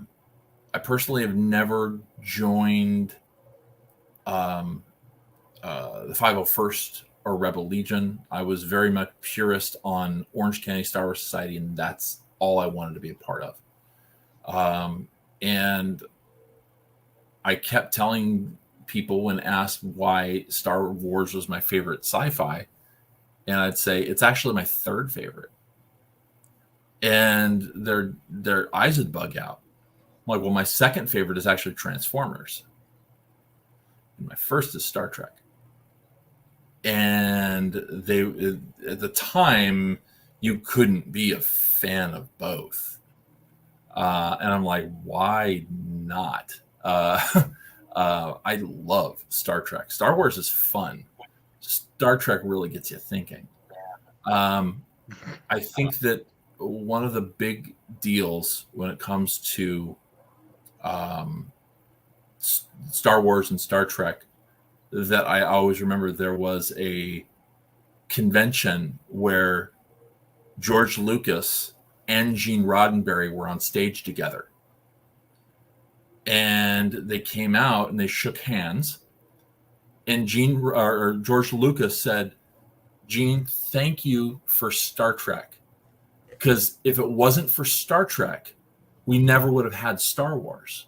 personally have never joined the 501st or Rebel Legion. I was very much purist on Orange County Star Wars Society, and that's all I wanted to be a part of. And I kept telling people when asked why Star Wars was my favorite sci-fi, and I'd say it's actually my third favorite. And their eyes would bug out. I'm like, well, my second favorite is actually Transformers. And my first is Star Trek. And they, at the time, you couldn't be a fan of both. And I'm like, why not? Uh, I love Star Trek. Star Wars is fun. Star Trek really gets you thinking. I think that one of the big deals when it comes to um, Star Wars and Star Trek that I always remember, there was a convention where George Lucas and Gene Roddenberry were on stage together. And they came out and they shook hands. And George Lucas said, "Gene, thank you for Star Trek. Because if it wasn't for Star Trek, we never would have had Star Wars."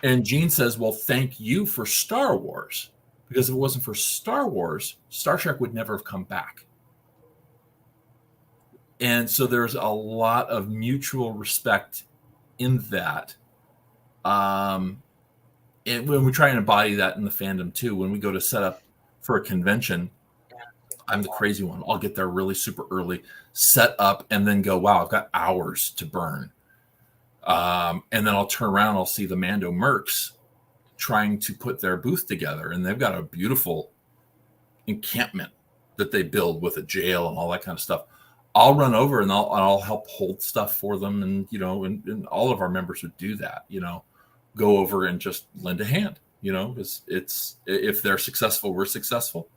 And Gene says, "Well, thank you for Star Wars. Because if it wasn't for Star Wars, Star Trek would never have come back." And so there's a lot of mutual respect in that. And when we try and embody that in the fandom too, when we go to set up for a convention, I'm the crazy one. I'll get there really super early, set up, and then go, wow, I've got hours to burn. And then I'll turn around, I'll see the Mando Mercs trying to put their booth together, and they've got a beautiful encampment that they build with a jail and all that kind of stuff. I'll run over and I'll help hold stuff for them, and and all of our members would do that. Go over and just lend a hand. It's if they're successful, we're successful.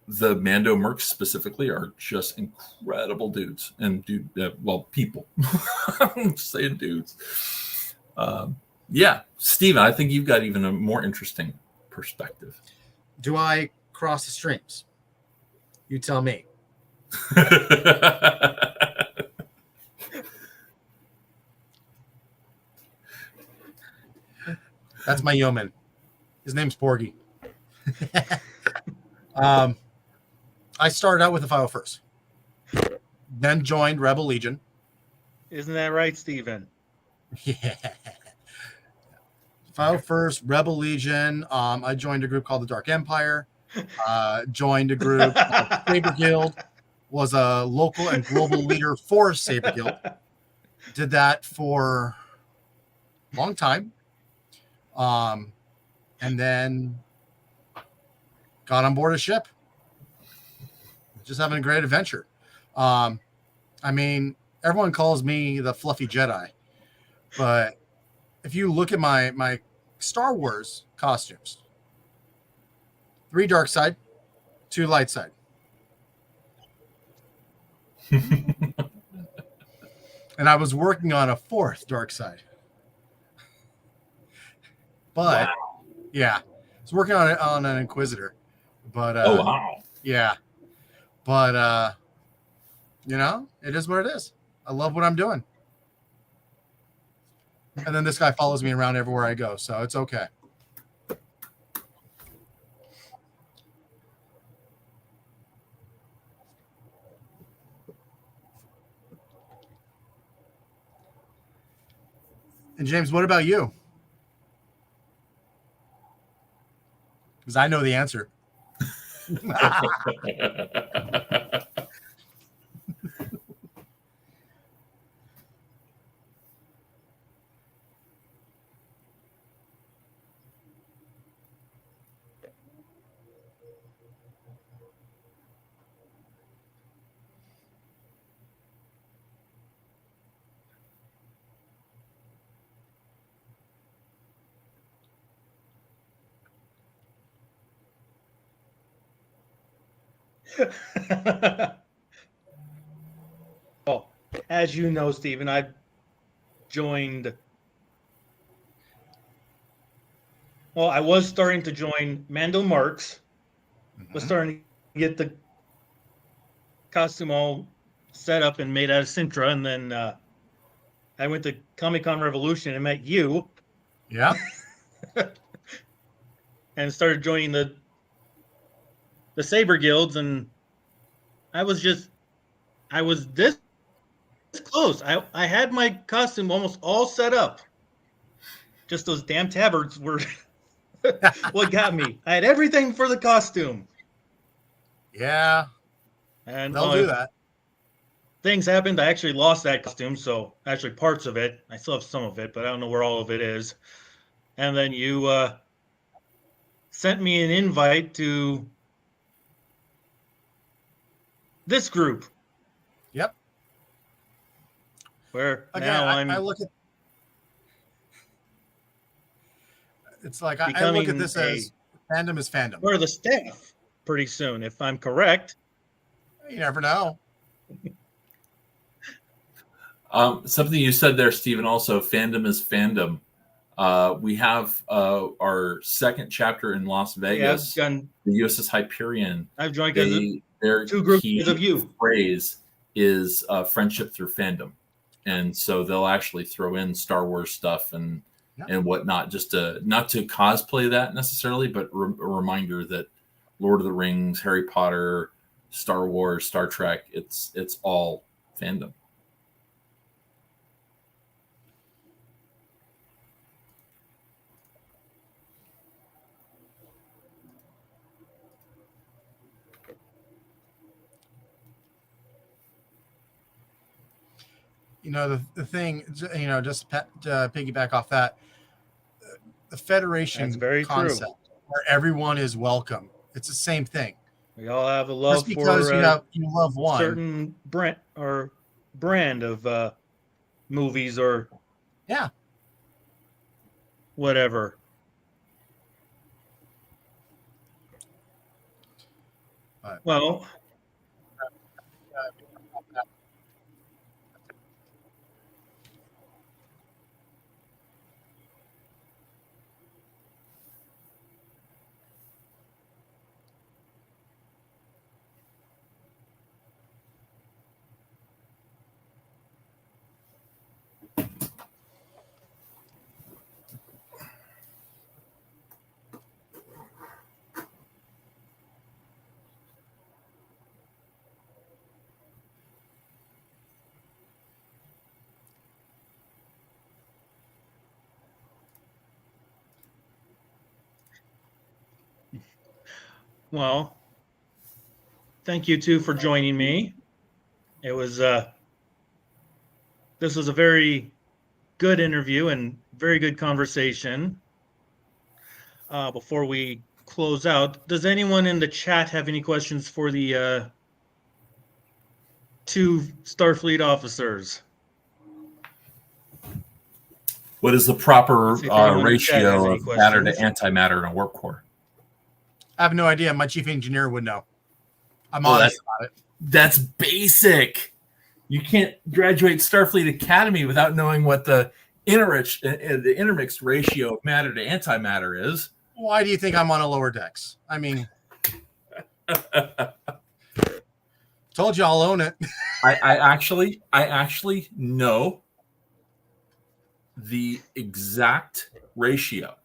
The Mando Mercs specifically are just incredible dudes and people. I'm saying dudes. Yeah, Steven, I think you've got even a more interesting perspective. Do I cross the streams? You tell me. That's my yeoman. His name's Porgy. I started out with the 501st, then joined Rebel Legion. Isn't that right, Steven? Yeah. 501st, Rebel Legion. I joined a group called the Dark Empire. Joined a group called Saber Guild. Was a local and global leader for Saber Guild. Did that for a long time. And then got on board a ship. Just having a great adventure. I mean, everyone calls me the fluffy Jedi, but if you look at my Star Wars costumes, 3 dark side, 2 light side. And I was working on a 4th dark side. But wow. Yeah, I was working on an Inquisitor. But oh wow. Yeah. But it is what it is. I love what I'm doing. And then this guy follows me around everywhere I go, so it's okay. And James, what about you? Because I know the answer. Well, as you know, Stephen, I joined. Well, I was starting to join Mando Mercs. Was starting to get the costume all set up and made out of Sintra, and then I went to Comic-Con Revolution and met you. Yeah. And started joining the Saber Guilds, and I was this close. I had my costume almost all set up. Just those damn tabards were what got me. I had everything for the costume. Yeah. And they'll do that. Things happened. I actually lost that costume, so actually parts of it. I still have some of it, but I don't know where all of it is. and then you sent me an invite to this group. Yep. Where Again, now I I'm look at it's like I look becoming at this as fandom is fandom. part of the staff pretty soon, if I'm correct. You never know. Something you said there, Stephen, also, fandom is fandom. We have our second chapter in Las Vegas, Yeah, the USS Hyperion. I've joined because Their two groups key of you. phrase is friendship through fandom. And so they'll actually throw in Star Wars stuff and whatnot, just to not to cosplay that necessarily, but a reminder that Lord of the Rings, Harry Potter, Star Wars, Star Trek, it's all fandom. You know, the thing, you know, just to piggyback off that, the Federation That's very concept true. where everyone is welcome. It's the same thing. We all have a Just love because for you love one, certain brand of movies or yeah. whatever. Well, well, thank you two for joining me. It was this was a very good interview and very good conversation. Before we close out, does anyone in the chat have any questions for the two Starfleet officers? What is the proper See if anyone in the chat has ratio any of matter to questions. antimatter in a warp core? I have no idea. My chief engineer would know. I'm honest about it. That's basic. You can't graduate Starfleet Academy without knowing what the intermixed ratio of matter to antimatter is. Why do you think I'm on a lower decks? I mean, told you I'll own it. I actually know the exact ratio.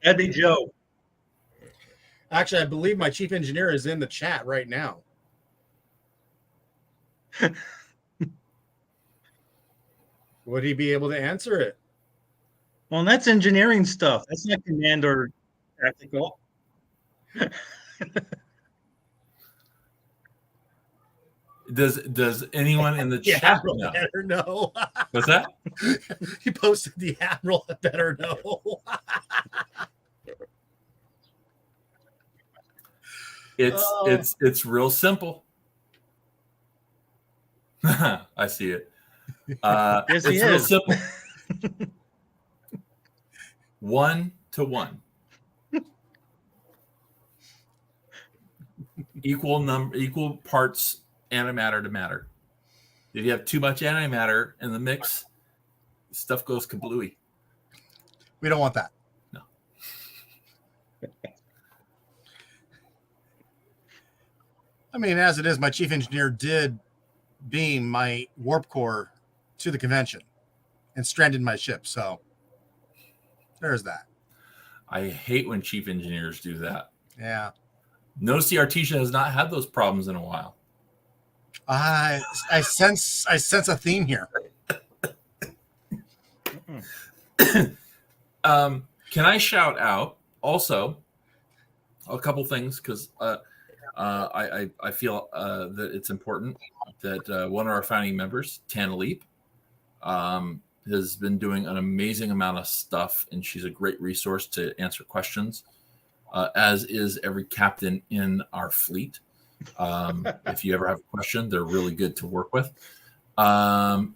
That'd be Joe. Actually, I believe my chief engineer is in the chat right now. Would he be able to answer it? Well, that's engineering stuff. That's not command or tactical. Does anyone in the chat know? Better know. What's that? He posted the admiral better know. It's real simple. I see it. Yes, it's he real is. simple. 1 to 1. Equal parts antimatter to matter. If you have too much antimatter in the mix, stuff goes kablooey. We don't want that. No. I mean, as it is, my chief engineer did beam my warp core to the convention and stranded my ship. So there's that. I hate when chief engineers do that. Yeah. Notice the Artesia has not had those problems in a while. I sense a theme here. Can I shout out also a couple things, because I feel that it's important that one of our founding members, Tanaleep, has been doing an amazing amount of stuff, and she's a great resource to answer questions, as is every captain in our fleet. If you ever have a question, they're really good to work with. Also,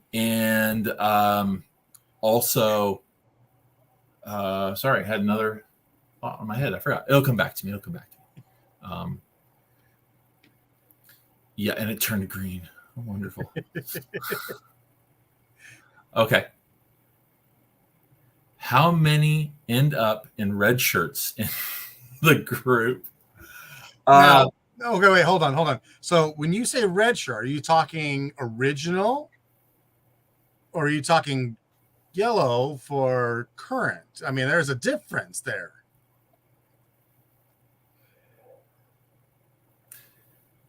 sorry, I had another thought on my head. I forgot. It'll come back to me. Yeah, and it turned green. Oh, wonderful. Okay. How many end up in red shirts in the group? Now, okay, wait, hold on. So when you say red shirt, are you talking original, or are you talking yellow for current? I mean, there's a difference there.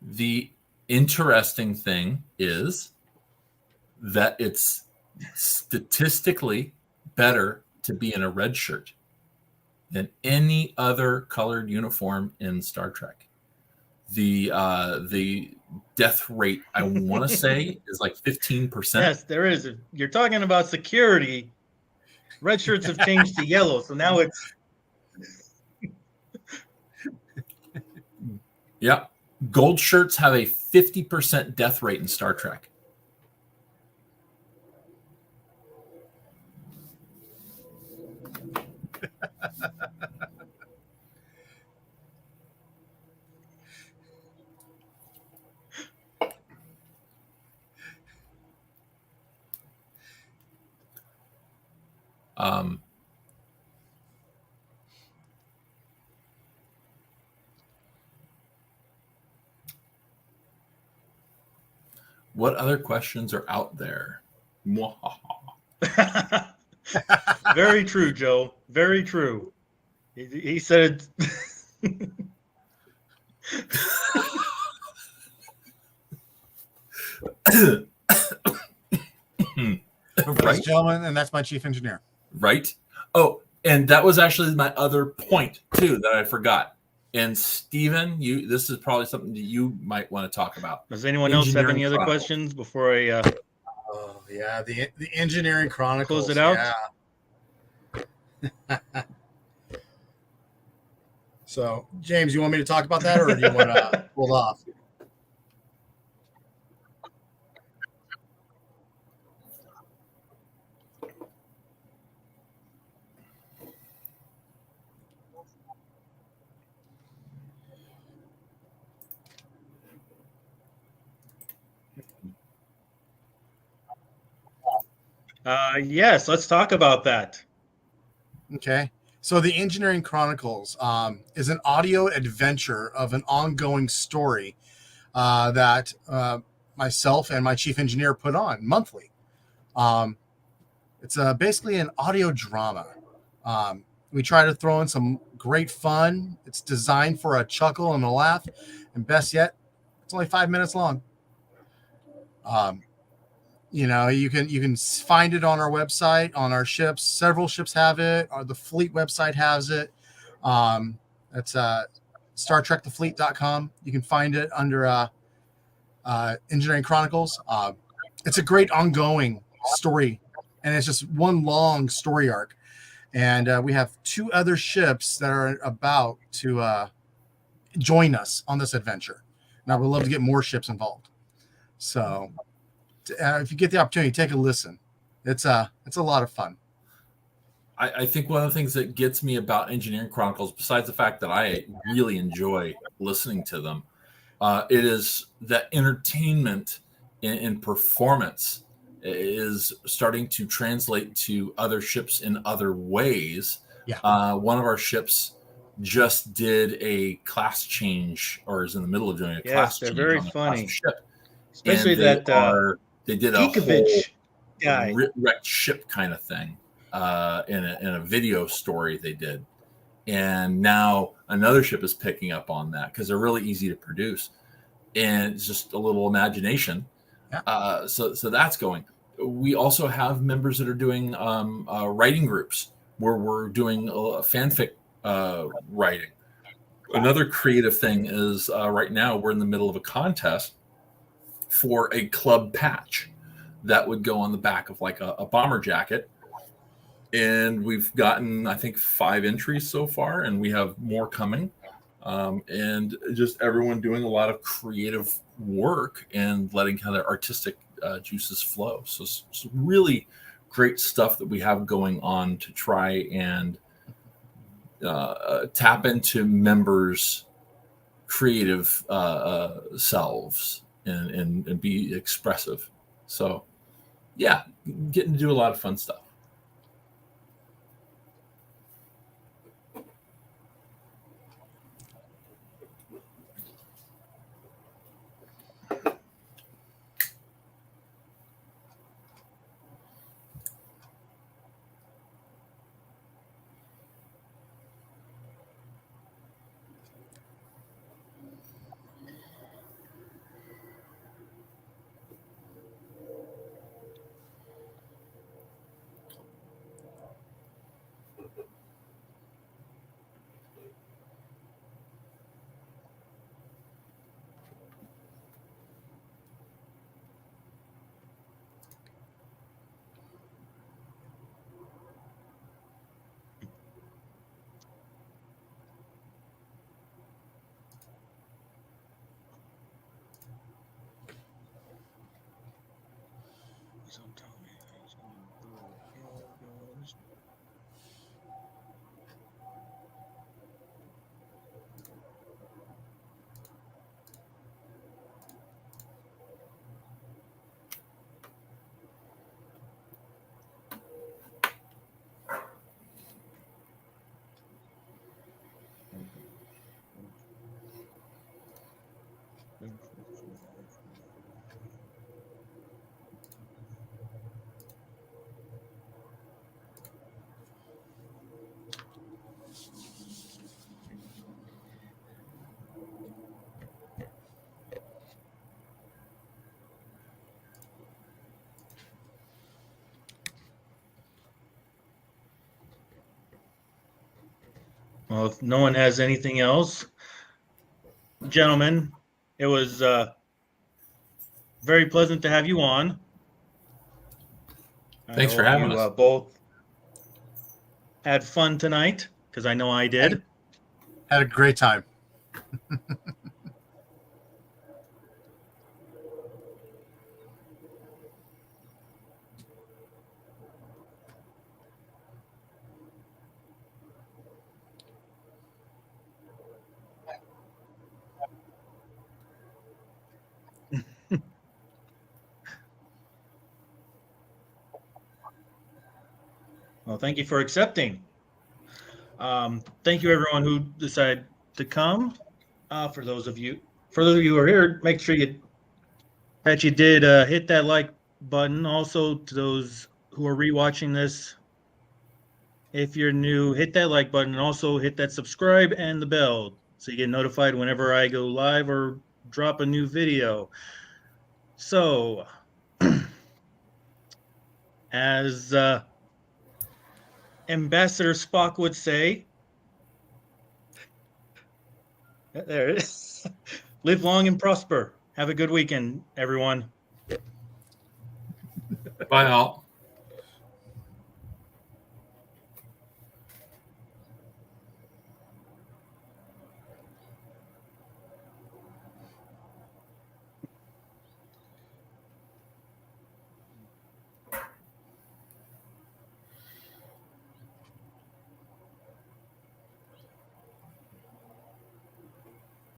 The interesting thing is that it's statistically better to be in a red shirt than any other colored uniform in Star Trek. The death rate, I want to say, is like 15%. Yes, there is. If you're talking about security, red shirts have changed to yellow, so now it's Yeah. Gold shirts have a 50% death rate in Star Trek. What other questions are out there? very true, Joe. Very true. He said it. Right, gentlemen, and that's my chief engineer. Right. Oh, and that was actually my other point too that I forgot. And Steven, this is probably something that you might want to talk about. Does anyone else have any other questions before I Oh yeah, the Engineering Chronicles. close it out? Yeah. So, James, you want me to talk about that, or do you want to hold off? Yes, let's talk about that. Okay. So the Engineering Chronicles is an audio adventure of an ongoing story that myself and my chief engineer put on monthly. It's basically an audio drama. We try to throw in some great fun. It's designed for a chuckle and a laugh. And best yet, it's only 5 minutes long. You can find it on our website, on our ships. Several ships have it. Or the fleet website has it. It's StarTrekTheFleet.com. You can find it under Engineering Chronicles. It's a great ongoing story, and it's just one long story arc. And we have 2 other ships that are about to join us on this adventure. And I would love to get more ships involved. So if you get the opportunity, take a listen. It's a lot of fun. I think one of the things that gets me about Engineering Chronicles, besides the fact that I really enjoy listening to them, it is that entertainment and performance is starting to translate to other ships in other ways. Yeah. One of our ships just did a class change, or is in the middle of doing a class change. They're very on funny. Ship. Especially They did a whole guy. wrecked ship kind of thing in a video story they did. And now another ship is picking up on that because they're really easy to produce. And it's just a little imagination. Yeah. So that's going. We also have members that are doing writing groups where we're doing fanfic writing. Another creative thing is right now we're in the middle of a contest for a club patch that would go on the back of like a bomber jacket. And we've gotten, I think, 5 entries so far, and we have more coming. And just everyone doing a lot of creative work and letting kind of artistic juices flow. So it's really great stuff that we have going on to try and tap into members' creative selves and be expressive. So yeah, getting to do a lot of fun stuff. Well, if no one has anything else, gentlemen, it was very pleasant to have you on. Thanks for having us. Both had fun tonight, because I know I did. Had a great time. Well, thank you for accepting. Thank you, everyone who decided to come. For those of you who are here, make sure you did hit that like button. Also, to those who are rewatching this, if you're new, hit that like button, and also hit that subscribe and the bell so you get notified whenever I go live or drop a new video. So, as Ambassador Spock would say, there it is. Live long and prosper. Have a good weekend, everyone. Bye all.